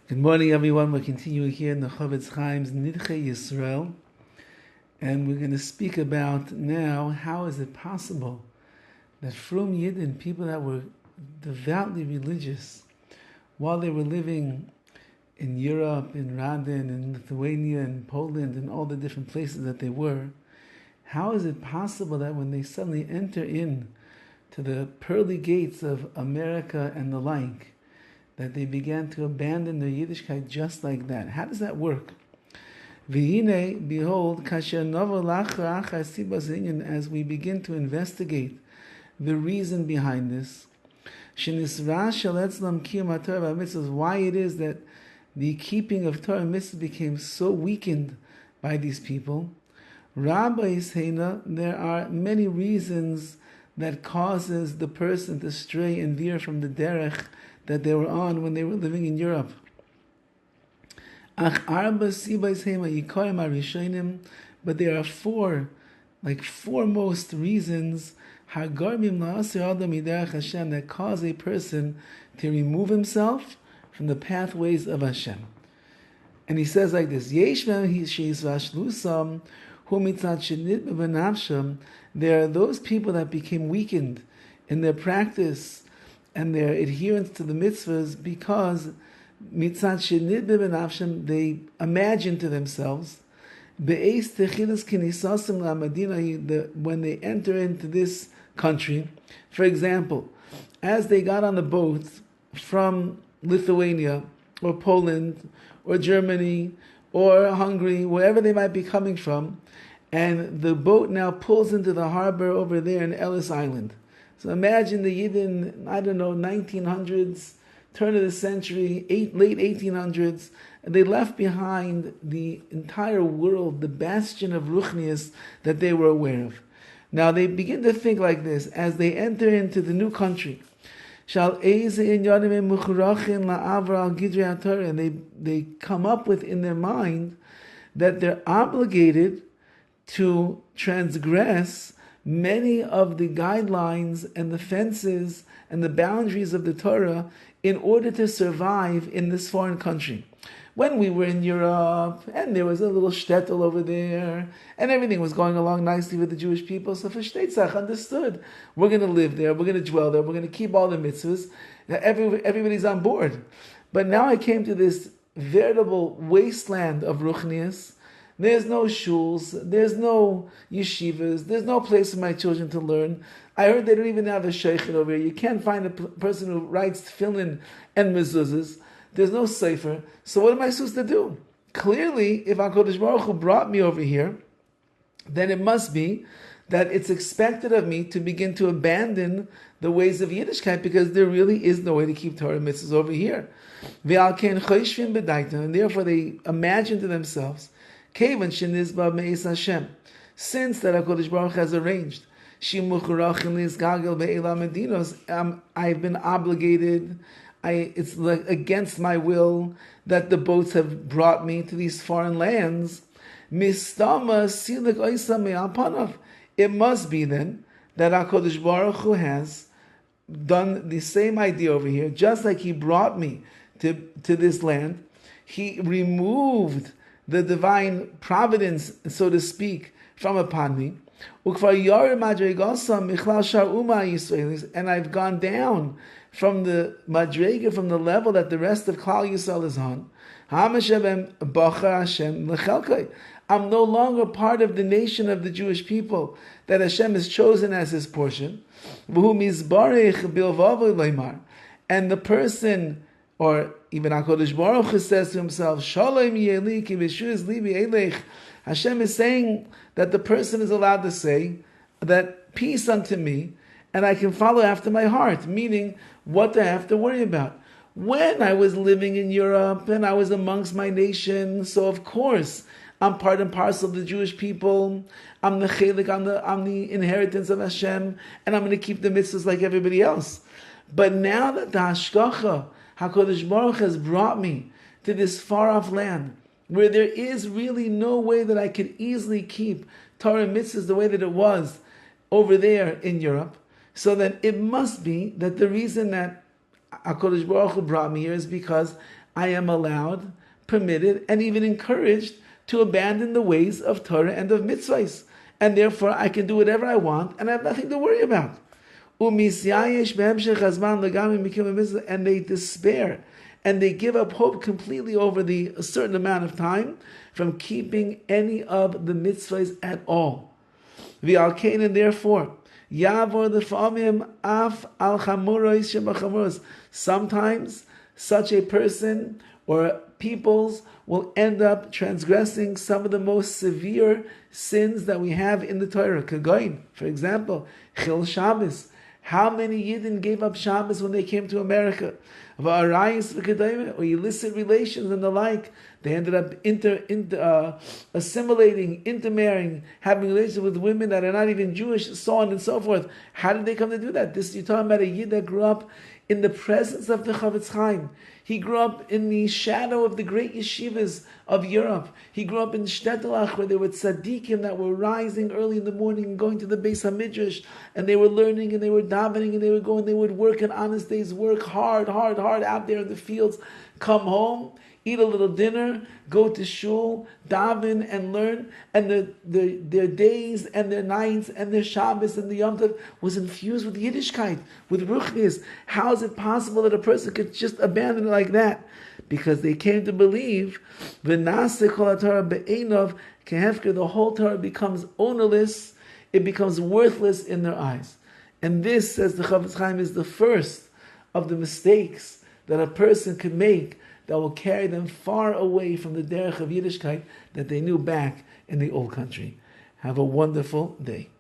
Good morning, everyone. We're continuing here in the Horowitz Chaim's NIDCHEI YISRAEL, and we're going to speak about now how is it possible that from Yidden, people that were devoutly religious, while they were living in Europe, in Radin, in Lithuania, in Poland, and all the different places that they were, how is it possible that when they suddenly enter in to the pearly gates of America and the like, that they began to abandon their Yiddishkeit just like that? How does that work? V'hine, behold, kasher novo lachar achar sibas inyan, as we begin to investigate the reason behind this, shenisra shel etzlam kiyum haTorah v'mitzvos, why it is that the keeping of Torah and Mitzvos became so weakened by these people. Rabbi Heina, there are many reasons that causes the person to stray and veer from the derech that they were on when they were living in Europe. But there are four most reasons that cause a person to remove himself from the pathways of Hashem. And he says like this: there are those people that became weakened in their practice and their adherence to the mitzvahs because they imagine to themselves when they enter into this country. For example, as they got on the boat from Lithuania or Poland or Germany or Hungary, wherever they might be coming from, and the boat now pulls into the harbor over there in Ellis Island. So imagine the Yidden, 1900s, turn of the century, late 1800s, and they left behind the entire world, the bastion of Ruchnius that they were aware of. Now they begin to think like this as they enter into the new country. And they come up with in their mind that they're obligated to transgress many of the guidelines and the fences and the boundaries of the Torah in order to survive in this foreign country. When we were in Europe, and there was a little shtetl over there, and everything was going along nicely with the Jewish people, so for Shteitzach understood, we're going to live there, we're going to dwell there, we're going to keep all the mitzvahs, everybody's on board. But now I came to this veritable wasteland of Ruchnius. There's no shuls, there's no yeshivas, there's no place for my children to learn. I heard they don't even have a sheikh over here. You can't find a person who writes tefillin and mezuzahs. There's no sefer. So what am I supposed to do? Clearly, if HaKadosh Baruch Hu brought me over here, then it must be that it's expected of me to begin to abandon the ways of Yiddishkeit, because there really is no way to keep Torah and Mitzvahs over here. And therefore they imagine to themselves, since that HaKadosh Baruch Hu has arranged, I've been obligated, it's like against my will that the boats have brought me to these foreign lands. It must be then that HaKadosh Baruch Hu has done the same idea over here. Just like He brought me to this land, He removed the divine providence, so to speak, from upon me. And I've gone down from the madrega, from the level that the rest of Klal Yisrael is on. I'm no longer part of the nation of the Jewish people that Hashem has chosen as His portion. And the person, or even HaKadosh Baruch Hu says to himself, Shalom yeli ki b'shuz libi eilech. Hashem is saying that the person is allowed to say that peace unto me, and I can follow after my heart, meaning what do I have to worry about? When I was living in Europe and I was amongst my nation, so of course I'm part and parcel of the Jewish people, I'm the chelik, I'm the inheritance of Hashem, and I'm going to keep the mitzvahs like everybody else. But now that the hashgacha, HaKadosh Baruch has brought me to this far-off land, where there is really no way that I could easily keep Torah and Mitzvahs the way that it was over there in Europe, so that it must be that the reason that HaKadosh Baruch Hu brought me here is because I am allowed, permitted, and even encouraged to abandon the ways of Torah and of mitzvahs. And therefore I can do whatever I want and I have nothing to worry about. And they despair and they give up hope completely over a certain amount of time from keeping any of the mitzvahs at all. And therefore, sometimes such a person or peoples will end up transgressing some of the most severe sins that we have in the Torah. Kagoin, for example, Chil Shabbos. How many Yidden gave up Shabbos when they came to America? Or illicit relations and the like. They ended up assimilating, intermarrying, having relations with women that are not even Jewish, so on and so forth. How did they come to do that? You're talking about a Yid that grew up in the presence of the Chavetz Chaim. He grew up in the shadow of the great yeshivas of Europe. He grew up in Shtetelach, where there were tzaddikim that were rising early in the morning and going to the Beis HaMidrash, and they were learning and they were davening and they would work an honest day's work, hard out there in the fields, come home, eat a little dinner, go to shul, daven and learn, and their days and their nights and their Shabbos and the Yom Tov was infused with Yiddishkeit, with Ruchnis. How is it possible that a person could just abandon it like that? Because they came to believe the whole Torah becomes ownerless, it becomes worthless in their eyes. And this, says the Chavetz Chaim, is the first of the mistakes that a person could make that will carry them far away from the derech of Yiddishkeit that they knew back in the old country. Have a wonderful day.